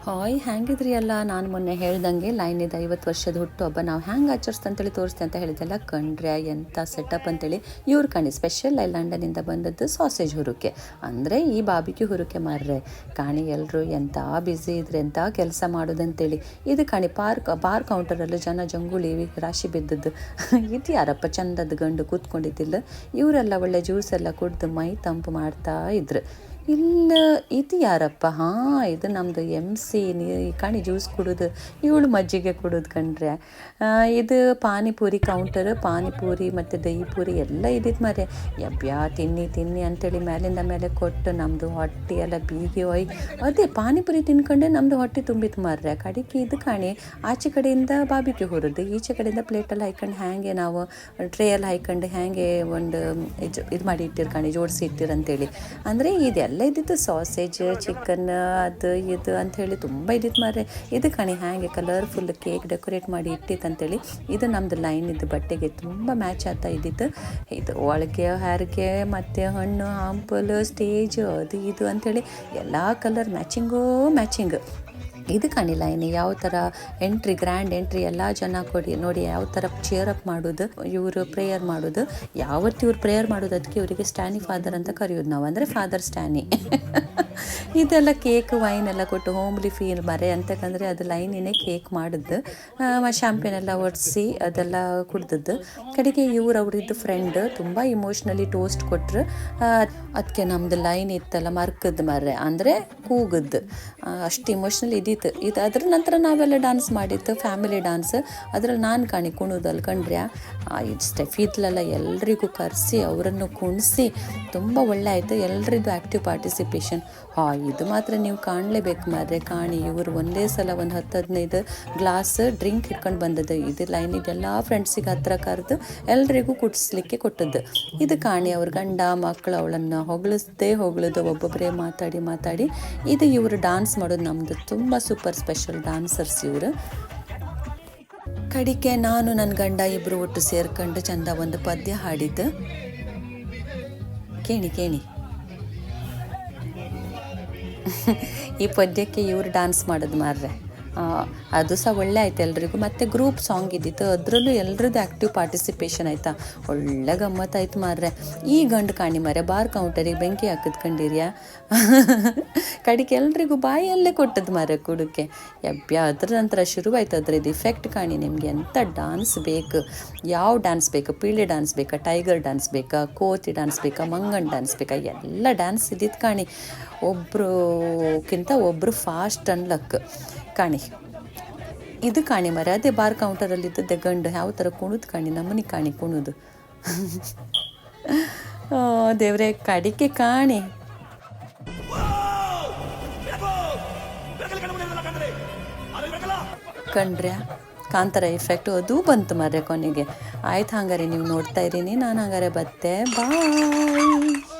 Hi ಹ್ಯಾಂಗಿದ್ರಿ ಅಲ್ಲ. ನಾನು ಮೊನ್ನೆ ಹೇಳ್ದಂಗೆ ಲೈನಿದ 50 ವರ್ಷದ ಹುಟ್ಟುಹಬ್ಬ ನಾವು ಹ್ಯಾಂಗೆ ಆಚರಿಸ್ತಂತೇಳಿ ತೋರಿಸ್ತೆ ಅಂತ ಹೇಳಿದ್ದೆಲ್ಲ. ಕಂಡ್ರೆ ಎಂಥ ಸೆಟಪ್ ಅಂತೇಳಿ ಇವ್ರು ಕಾಣಿ ಸ್ಪೆಷಲ್ ಲಂಡನಿಂದ ಬಂದದ್ದು ಸಾಸೇಜ್ ಹುರುಕೆ ಅಂದರೆ ಈ ಬಾಬಿಕ್ಯೂ ಹುರುಕೆ ಮಾರ್ರೆ. ಕಾಣಿ ಎಲ್ಲರೂ ಎಂಥ ಬ್ಯುಸಿ ಇದ್ರೆ ಎಂಥ ಕೆಲಸ ಮಾಡೋದಂತೇಳಿ. ಇದು ಕಾಣಿ ಬಾರ್ ಕೌಂಟರಲ್ಲೂ ಜನ ಜಂಗುಳಿ ರಾಶಿ ಬಿದ್ದದ್ದು. ಇದು ಯಾರಪ್ಪ ಚಂದದ ಗಂಡು ಕೂತ್ಕೊಂಡಿದ್ದಿಲ್ಲ. ಇವರೆಲ್ಲ ಒಳ್ಳೆ ಜ್ಯೂಸ್ ಎಲ್ಲ ಕುಡ್ದು ಮೈ ತಂಪು ಮಾಡ್ತಾ ಇದ್ರು. ಇಲ್ಲ ಇದು ಯಾರಪ್ಪ? ಇದು ನಮ್ಮದು MC ಕಾಣಿ ಜ್ಯೂಸ್ ಕುಡೋದು, ಇವಳು ಮಜ್ಜಿಗೆ ಕುಡೋದು ಕಂಡ್ರೆ. ಇದು ಪಾನಿಪುರಿ ಕೌಂಟರ್, ಪಾನಿಪುರಿ ಮತ್ತು ದಹಿ ಪೂರಿ ಎಲ್ಲ ಇದ್ದಿತ್ತು ಮಾರೆ. ಯಬ್ಯಾ ತಿನ್ನಿ ಅಂತೇಳಿ ಮೇಲಿಂದ ಮೇಲೆ ಕೊಟ್ಟು ನಮ್ಮದು ಹೊಟ್ಟೆ ಎಲ್ಲ ಬೀಗಿ ಹೋಯ್. ಅದೇ ಪಾನಿಪುರಿ ತಿನ್ಕೊಂಡೆ ನಮ್ಮದು ಹೊಟ್ಟೆ ತುಂಬಿತ್ತು ಮಾರ್ರೆ. ಕಡೆಗೆ ಇದು ಕಾಣಿ ಆಚೆ ಕಡೆಯಿಂದ ಬಾಬಿಕ್ಯೂ ಹುರಿದು, ಈಚೆ ಕಡೆಯಿಂದ ಪ್ಲೇಟಲ್ಲಿ ಹಾಯ್ಕೊಂಡು ಹ್ಯಾಂಗೆ ನಾವು ಟ್ರೇಯಲ್ಲಿ ಹಾಯ್ಕೊಂಡು ಹ್ಯಾಂಗೆ ಒಂದು ಇದು ಮಾಡಿ ಇಟ್ಟಿರು ಜೋಡಿಸಿ ಇಟ್ಟಿರಂತೇಳಿ. ಅಂದರೆ ಇದೆಲ್ಲ ಇದ್ದಿತ್ತು ಸಾಸೇಜ್, ಚಿಕನ್, ಅದು ಇದು ಅಂಥೇಳಿ ತುಂಬ ಇದ್ದಿತ್ತು ಮಾರ್ರೆ. ಇದು ಕಾಣಿ ಹ್ಯಾಂಗೆ ಕಲರ್ಫುಲ್ ಕೇಕ್ ಡೆಕೋರೇಟ್ ಮಾಡಿ ಇಟ್ಟಿತ್ತು ಅಂತೇಳಿ. ಇದು ನಮ್ಮದು ಲೈನ್ ಇದ್ದು ಬಟ್ಟೆಗೆ ತುಂಬ ಮ್ಯಾಚ್ ಆಗ್ತಾ ಇದ್ದಿತ್ತು. ಇದು ಒಳಗೆ ಹ್ಯಾರಿಗೆ ಮತ್ತು ಹಣ್ಣು ಹಂಪಲು ಸ್ಟೇಜ್ ಅದು ಇದು ಅಂಥೇಳಿ ಎಲ್ಲ ಕಲರ್ ಮ್ಯಾಚಿಂಗ್. ಇದು ಕಾಣಿಲ್ಲ ಇನ್ನು ಯಾವ ಥರ ಗ್ರ್ಯಾಂಡ್ ಎಂಟ್ರಿ ಎಲ್ಲ ಜನ ನೋಡಿ ಯಾವ ಥರ ಚೇರ್ ಅಪ್ ಮಾಡೋದು, ಇವರು ಪ್ರೇಯರ್ ಮಾಡೋದು. ಯಾವತ್ತು ಇವ್ರು ಪ್ರೇಯರ್ ಮಾಡೋದು ಅದಕ್ಕೆ ಇವರಿಗೆ ಸ್ಟ್ಯಾನಿ ಫಾದರ್ ಅಂತ ಕರೆಯೋದು ನಾವು, ಅಂದರೆ ಫಾದರ್ ಸ್ಟ್ಯಾನಿ. ಇದೆಲ್ಲ ಕೇಕ್ ವೈನ್ ಎಲ್ಲ ಕೊಟ್ಟು ಹೋಮ್ಲಿ ಫೀಲ್ ಮರೆ ಅಂತಕಂದರೆ ಅದು ಲೈನಿನೇ ಕೇಕ್ ಮಾಡಿದ್ದು. ಶಾಂಪೇನ್ ಎಲ್ಲ ಒಡಿಸಿ ಅದೆಲ್ಲ ಕುಡ್ದದ್ದು. ಕಡೆಗೆ ಅವ್ರದ್ದು ಫ್ರೆಂಡ್ ತುಂಬ ಇಮೋಷ್ನಲಿ ಟೋಸ್ಟ್ ಕೊಟ್ಟರು. ಅದಕ್ಕೆ ನಮ್ಮದು ಲೈನ್ ಇತ್ತಲ್ಲ ಮರ್ಕದ್ದು ಮರ್ರೆ, ಅಂದರೆ ಕೂಗದ್ದು. ಅಷ್ಟು ಇಮೋಷ್ನಲ್ ಇದು ಅದ್ರ ನಂತರ ನಾವೆಲ್ಲ ಡ್ಯಾನ್ಸ್ ಮಾಡಿತ್ತು, ಫ್ಯಾಮಿಲಿ ಡ್ಯಾನ್ಸ್. ಅದ್ರಲ್ಲಿ ನಾನು ಕಾಣಿ ಕುಣೋದಲ್ಲಿ ಕಂಡ್ರೆ ಇದು ಸ್ಟೆಫಿದ್ಲೆಲ್ಲ ಎಲ್ರಿಗೂ ಕರೆಸಿ ಅವರನ್ನು ಕುಣಿಸಿ ತುಂಬ ಒಳ್ಳೆ ಆಯಿತು. ಎಲ್ರಿಗೂ ಆ್ಯಕ್ಟಿವ್ ಪಾರ್ಟಿಸಿಪೇಷನ್. ಇದು ಮಾತ್ರ ನೀವು ಕಾಣಲೇಬೇಕು ಮಾರ್ರೆ. ಕಾಣಿ ಇವರು ಒಂದೇ ಸಲ ಒಂದು 10-15 ಗ್ಲಾಸ್ ಡ್ರಿಂಕ್ ಇಟ್ಕೊಂಡು ಬಂದದ್ದು. ಇದು ಲೈನ್ ಇದೆಲ್ಲ ಫ್ರೆಂಡ್ಸಿಗೆ ಹತ್ರ ಕರೆದು ಎಲ್ರಿಗೂ ಕುಡಿಸ್ಲಿಕ್ಕೆ ಕೊಟ್ಟದ್ದು. ಇದು ಕಾಣಿ ಅವ್ರ ಗಂಡ ಮಕ್ಕಳು ಅವಳನ್ನು ಹೊಗಳೋದು ಒಬ್ಬೊಬ್ಬರೇ ಮಾತಾಡಿ. ಇದು ಇವರು ಡ್ಯಾನ್ಸ್ ಮಾಡೋದು ನಮ್ಮದು ತುಂಬ ಸೂಪರ್ ಸ್ಪೆಷಲ್ ಡ್ಯಾನ್ಸರ್ಸ್ ಇವರು. ಕಡಿಕೆ ನಾನು ನನ್ನ ಗಂಡ ಇಬ್ಬರು ಒಟ್ಟು ಸೇರ್ಕೊಂಡು ಚಂದ ಒಂದು ಪದ್ಯ ಹಾಡಿದ್ದು. ಕೇಣಿ ಈ ಪದ್ಯಕ್ಕೆ ಇವರು ಡ್ಯಾನ್ಸ್ ಮಾಡೋದು ಮಾರ್ರೆ. ಅದು ಸಹ ಒಳ್ಳೆ ಆಯ್ತು ಎಲ್ರಿಗೂ. ಮತ್ತು ಗ್ರೂಪ್ ಸಾಂಗ್ ಇದ್ದಿತ್ತು, ಅದರಲ್ಲೂ ಎಲ್ರದ್ದು ಆ್ಯಕ್ಟಿವ್ ಪಾರ್ಟಿಸಿಪೇಷನ್ ಆಯಿತಾ. ಒಳ್ಳೆ ಗಮ್ಮತ್ತಾಯ್ತು ಮಾರ್ರೆ. ಈ ಗಂಡು ಕಾಣಿ ಮಾರ್ರೆ ಬಾರ್ ಕೌಂಟರಿಗೆ ಬೆಂಕಿ ಹಾಕಿದ್ಕೊಂಡಿರ್ಯಾ. ಕಡೆಗೆ ಎಲ್ರಿಗೂ ಬಾಯಲ್ಲೇ ಕೊಟ್ಟದ್ದು ಮಾರ್ರೆ ಕುಡಕ್ಕೆ. ಅದ್ರ ನಂತರ ಶುರುವಾಯ್ತು ಅದ್ರದ್ದು ಇಫೆಕ್ಟ್ ಕಾಣಿ. ನಿಮಗೆ ಎಂಥ ಡ್ಯಾನ್ಸ್ ಬೇಕು, ಯಾವ ಡ್ಯಾನ್ಸ್ ಬೇಕು, ಪೀಳಿ ಡ್ಯಾನ್ಸ್ ಬೇಕಾ, ಟೈಗರ್ ಡ್ಯಾನ್ಸ್ ಬೇಕಾ, ಕೋತಿ ಡ್ಯಾನ್ಸ್ ಬೇಕಾ, ಮಂಗನ್ ಡ್ಯಾನ್ಸ್ ಬೇಕಾ, ಎಲ್ಲ ಡ್ಯಾನ್ಸ್ ಇದ್ದಿತ್ತು ಕಾಣಿ. ಒಬ್ರುಕ್ಕಿಂತ ಒಬ್ಬರು ಫಾಸ್ಟ್ ಅನ್ಲಕ್ ಕಾಣಿ. ಇದು ಕಾಣಿ ಮರ ಅದೇ ಬಾರ್ ಕೌಂಟರಲ್ಲಿ ಇದ್ದದ್ದೇ ಗಂಡು ಯಾವ ಥರ ಕುಣುದು ಕಾಣಿ, ನಮ್ಮನಿ ಕಾಣಿ ಕುಣುದು. ದೇವ್ರೆ ಕಡಿಕೆ ಕಾಣಿ. ಕಂಡ್ರೆ ಕಾಂತಾರ ಎಫೆಕ್ಟು ಅದು ಬಂತು ಮರ್ರೆ ಕೊನೆಗೆ. ಆಯ್ತು ಹಂಗಾರೆ ನೀವು ನೋಡ್ತಾ ಇರೀನಿ, ನಾನು ಹಂಗಾರೆ ಬತ್ತೆ. ಬಾಯ್.